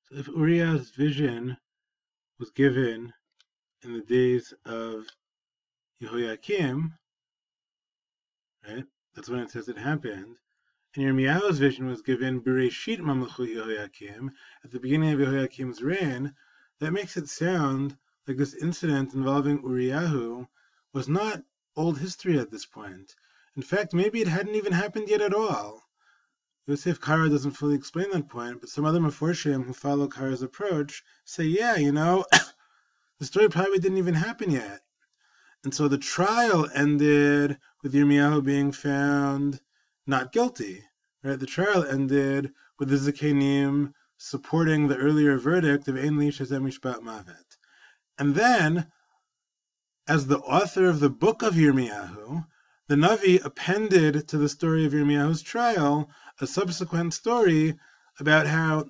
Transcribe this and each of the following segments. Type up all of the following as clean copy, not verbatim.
So if Uriah's vision was given in the days of Yehoiakim, right? That's when it says it happened. And Yirmiyahu's vision was given Bereshit Mamlechut Yehoiakim, at the beginning of Yehoiakim's reign. That makes it sound like this incident involving Uriyahu was not old history at this point. In fact, maybe it hadn't even happened yet at all. Yosef Karo doesn't fully explain that point, but some other Meforshim who follow Karo's approach say, yeah, the story probably didn't even happen yet. And so the trial ended with Yirmiyahu being found not guilty. Right? The trial ended with the Zikanim supporting the earlier verdict of Ein Li Shazeh Mishpat Mavet. And then, as the author of the book of Yirmiyahu, the Navi appended to the story of Yirmiyahu's trial a subsequent story about how,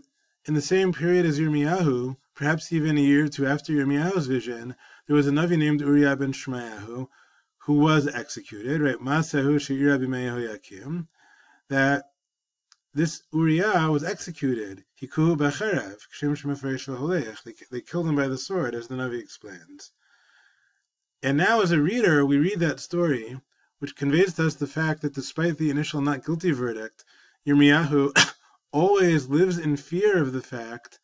in the same period as Yirmiyahu, perhaps even a year or two after Yirmiyahu's vision, there was a Navi named Uriah ben Shemayahu who was executed, right? Masahu she'ira b'mei Yehoiakim, that this Uriah was executed. Hikuhu b'cherev, k'shem shemefresh v'holech. They killed him by the sword, as the Navi explains. And now, as a reader, we read that story, which conveys to us the fact that despite the initial not guilty verdict, Yirmiyahu always lives in fear of the fact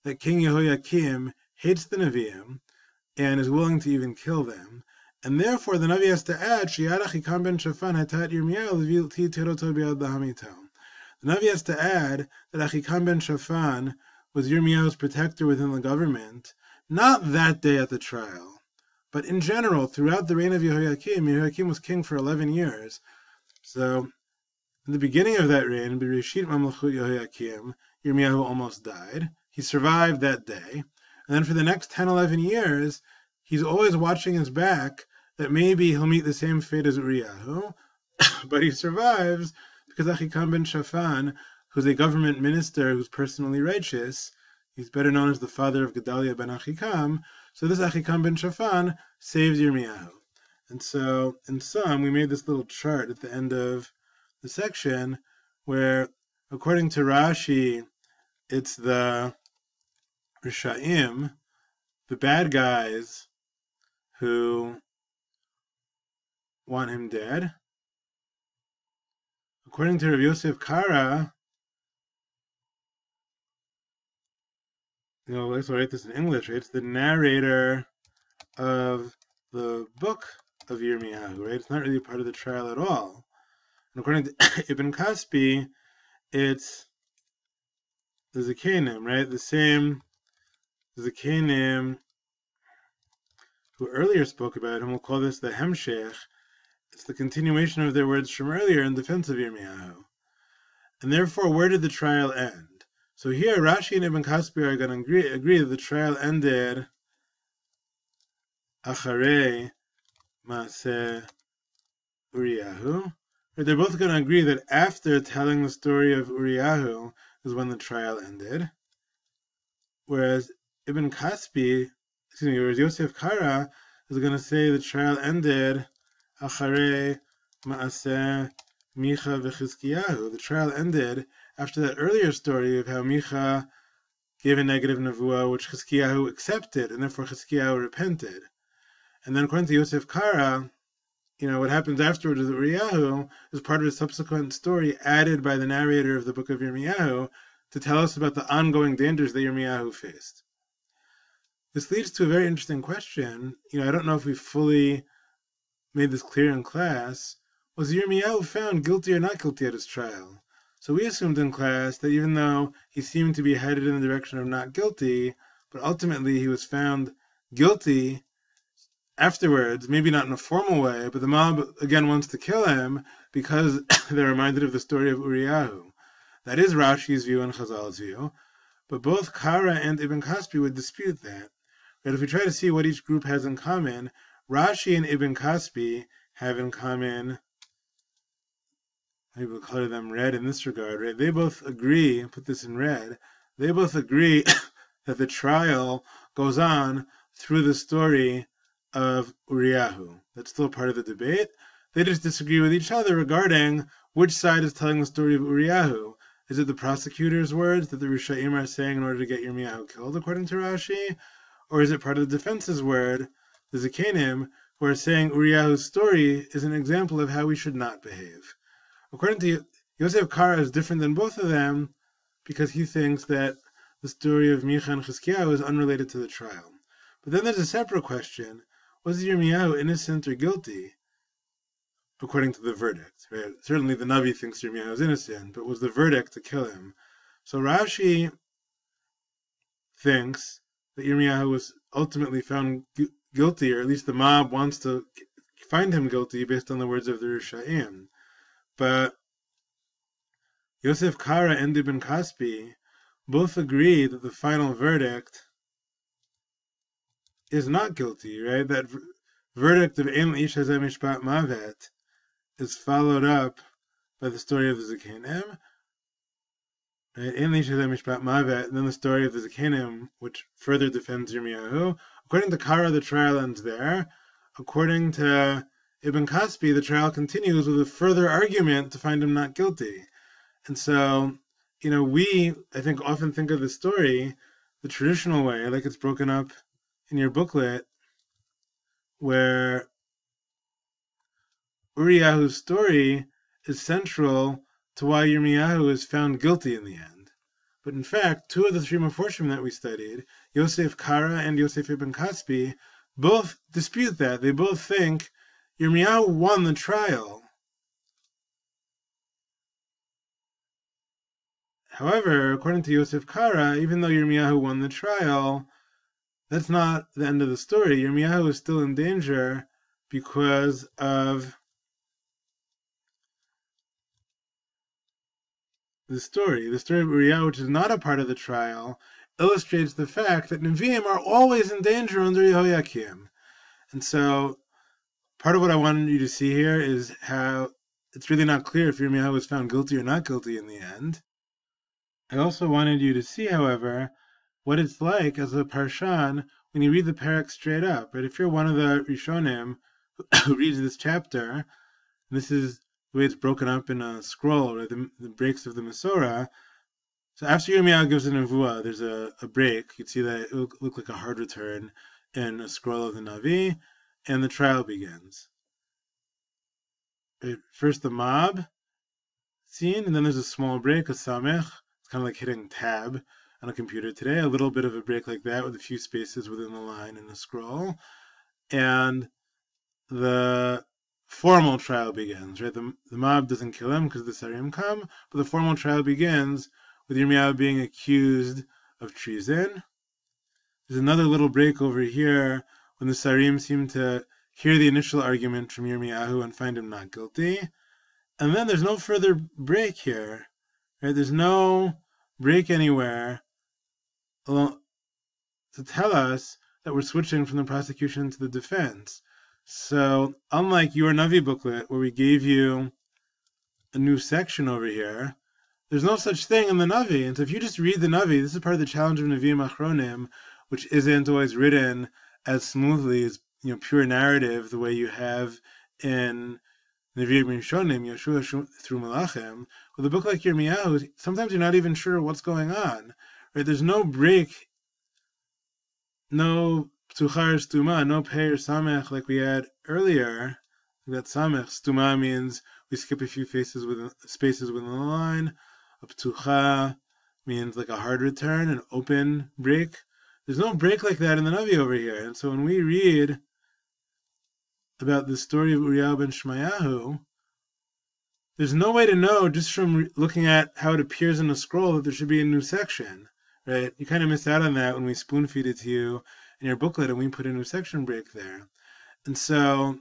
that King Yehoiakim hates the Nevi'im and is willing to even kill them. And therefore, the Navi has to add, Shi'arach Hikam ben Shafan hatat Yirmiyahu l'vilti teroto bi'ad b'hamitel. The Navi has to add that Achikam ben Shafan was Yirmiyahu's protector within the government, not that day at the trial, but in general, throughout the reign of Yehoiakim. Yehoiakim was king for 11 years. So, in the beginning of that reign, Bereshit Mamlechut Yehoiakim, Yirmiyahu almost died. He survived that day. And then for the next 10, 11 years, he's always watching his back that maybe he'll meet the same fate as Uriyahu, but he survives because Achikam ben Shafan, who's a government minister who's personally righteous, he's better known as the father of Gedaliah ben Achikam, so this Achikam ben Shafan saves Yirmiyahu. And so, in sum, we made this little chart at the end of the section where, according to Rashi, it's the Rishaim, the bad guys who want him dead. According to Rav Yosef Kara, let's write this in English, right? It's the narrator of the book of Yirmiyahu, right? It's not really part of the trial at all. And according to Ibn Kaspi, it's the Zikanim, right? The same Zikanim who earlier spoke about him. We'll call this the Hemshech. It's the continuation of their words from earlier in defense of Yirmiyahu. And therefore, where did the trial end? So here, Rashi and Ibn Kaspi are going to agree that the trial ended Acharei Maaseh Uriyahu. They're both going to agree that after telling the story of Uriyahu is when the trial ended. Whereas Yosef Kara is going to say the trial ended Acharei Maaseh Micha v'Chizkiyahu. The trial ended after that earlier story of how Micha gave a negative nevuah, which Chizkiyahu accepted, and therefore Chizkiyahu repented. And then according to Yosef Kara, what happens afterwards with Uriyahu is part of a subsequent story added by the narrator of the book of Yirmiyahu to tell us about the ongoing dangers that Yirmiyahu faced. This leads to a very interesting question. I don't know if we fully made this clear in class. Was Yirmiyahu found guilty or not guilty at his trial? So we assumed in class that even though he seemed to be headed in the direction of not guilty, but ultimately he was found guilty afterwards, maybe not in a formal way, but the mob again wants to kill him because they're reminded of the story of Uriyahu. That is Rashi's view and Chazal's view, but both Kara and Ibn Kaspi would dispute that. But if we try to see what each group has in common, Rashi and Ibn Kaspi have in common, maybe we'll color them red in this regard, right? They both agree, put this in red, they both agree that the trial goes on through the story of Uriyahu. That's still part of the debate. They just disagree with each other regarding which side is telling the story of Uriyahu. Is it the prosecutor's words that the Rishaim are saying in order to get Yirmiyahu killed, according to Rashi? Or is it part of the defense's word, the Zikanim, who are saying Uriyahu's story is an example of how we should not behave? According to Yosef Kara is different than both of them because he thinks that the story of Micha and Chizkiyahu is unrelated to the trial. But then there's a separate question. Was Yirmiyahu innocent or guilty according to the verdict? Right? Certainly the Navi thinks Yirmiyahu is innocent, but was the verdict to kill him? So Rashi thinks that Yirmiyahu was ultimately found guilty, or at least the mob wants to find him guilty based on the words of the Rishaim. But Yosef Kara and Ibn Kaspi both agree that the final verdict is not guilty, right? That verdict of Ein Ish Hazeh Mishpat Mavet is followed up by the story of the Zikanim, right? Ein Ish Hazeh Mishpat Mavet, and then the story of the Zikanim, which further defends Yirmiyahu. According to Kara, the trial ends there. According to Ibn Kaspi, the trial continues with a further argument to find him not guilty. And so, we, I think, often think of the story the traditional way, like it's broken up in your booklet, where Uriyahu's story is central to why Yirmiyahu is found guilty in the end. But in fact, two of the three Meforshim that we studied, Yosef Kara and Yosef Ibn Kaspi, both dispute that. They both think Yirmiyahu won the trial. However, according to Yosef Kara, even though Yirmiyahu won the trial, that's not the end of the story. Yirmiyahu is still in danger because of the story. The story of Uriyahu, which is not a part of the trial, illustrates the fact that Nevi'im are always in danger under Yehoiakim. And so, part of what I wanted you to see here is how it's really not clear if Yirmiyahu was found guilty or not guilty in the end. I also wanted you to see, however, what it's like as a parshan when you read the parak straight up. Right? If you're one of the Rishonim who reads this chapter, this is the way it's broken up in a scroll, right? The breaks of the Masorah. So after Yirmiyahu gives a nevuah, there's a break. You'd see that it will look like a hard return in a scroll of the Navi, and the trial begins. Right? First the mob scene, and then there's a small break, a samech. It's kind of like hitting tab on a computer today, a little bit of a break like that with a few spaces within the line in the scroll. And the formal trial begins, right? The mob doesn't kill him because the Sarim come, but the formal trial begins with Yirmiyahu being accused of treason. There's another little break over here when the Sarim seem to hear the initial argument from Yirmiyahu and find him not guilty. And then there's no further break here. Right? There's no break anywhere to tell us that we're switching from the prosecution to the defense. So, unlike your Navi booklet, where we gave you a new section over here, there's no such thing in the Navi. And so if you just read the Navi, this is part of the challenge of Nevi'im Achronim, which isn't always written as smoothly as pure narrative, the way you have in Nevi'im Rishonim, Yeshua through Malachim. With a book like Yirmiyahu, sometimes you're not even sure what's going on. Right? There's no break, no ptuchar stuma, no pei or samech like we had earlier. That samech, stuma means we skip a few spaces within the line. A ptucha means like a hard return, an open break. There's no break like that in the Navi over here. And so when we read about the story of Uriyahu ben Shmayahu, there's no way to know just from looking at how it appears in the scroll that there should be a new section, right? You kind of miss out on that when we spoon feed it to you in your booklet and we put a new section break there. And so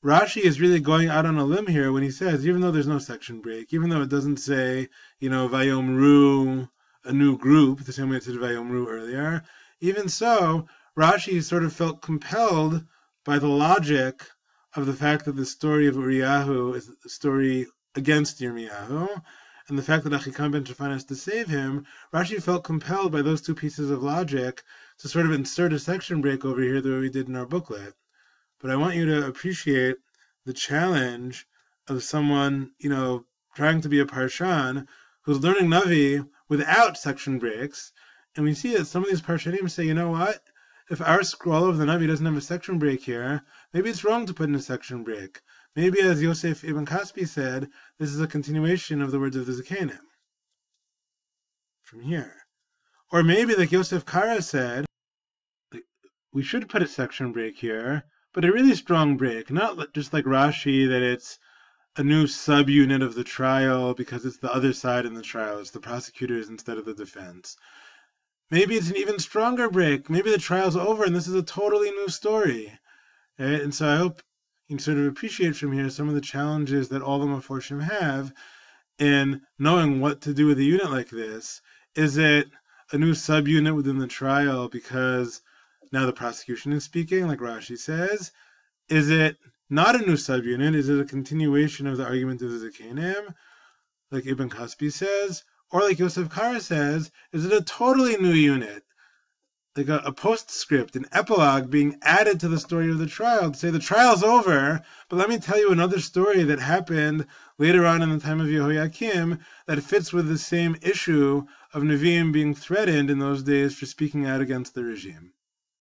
Rashi is really going out on a limb here when he says, even though there's no section break, even though it doesn't say, Vayomru, a new group, the same way it said Vayomru earlier, even so, Rashi sort of felt compelled by the logic of the fact that the story of Uriyahu is a story against Yirmiyahu, and the fact that Achikam ben Shaphan has to save him, Rashi felt compelled by those two pieces of logic to sort of insert a section break over here the way we did in our booklet. But I want you to appreciate the challenge of someone, trying to be a parshan who's learning Navi without section breaks, and we see that some of these Parshanim say, you know what? If our scroll of the Navi doesn't have a section break here, maybe it's wrong to put in a section break. Maybe, as Yosef Ibn Kaspi said, this is a continuation of the words of the Zakanim from here. Or maybe, like Yosef Kara said, we should put a section break here, but a really strong break, not just like Rashi, that it's a new subunit of the trial because it's the other side in the trial, it's the prosecutors instead of the defense. Maybe it's an even stronger break. Maybe the trial's over and this is a totally new story. Right? And so I hope you can sort of appreciate from here some of the challenges that all the Meforshim have in knowing what to do with a unit like this. Is it a new subunit within the trial because now the prosecution is speaking, like Rashi says? Is it not a new subunit? Is it a continuation of the argument of the Zakanim, like Ibn Kaspi says? Or like Yosef Kara says, is it a totally new unit? Like a postscript, an epilogue being added to the story of the trial to say the trial's over, but let me tell you another story that happened later on in the time of Yehoiakim that fits with the same issue of Nevi'im being threatened in those days for speaking out against the regime.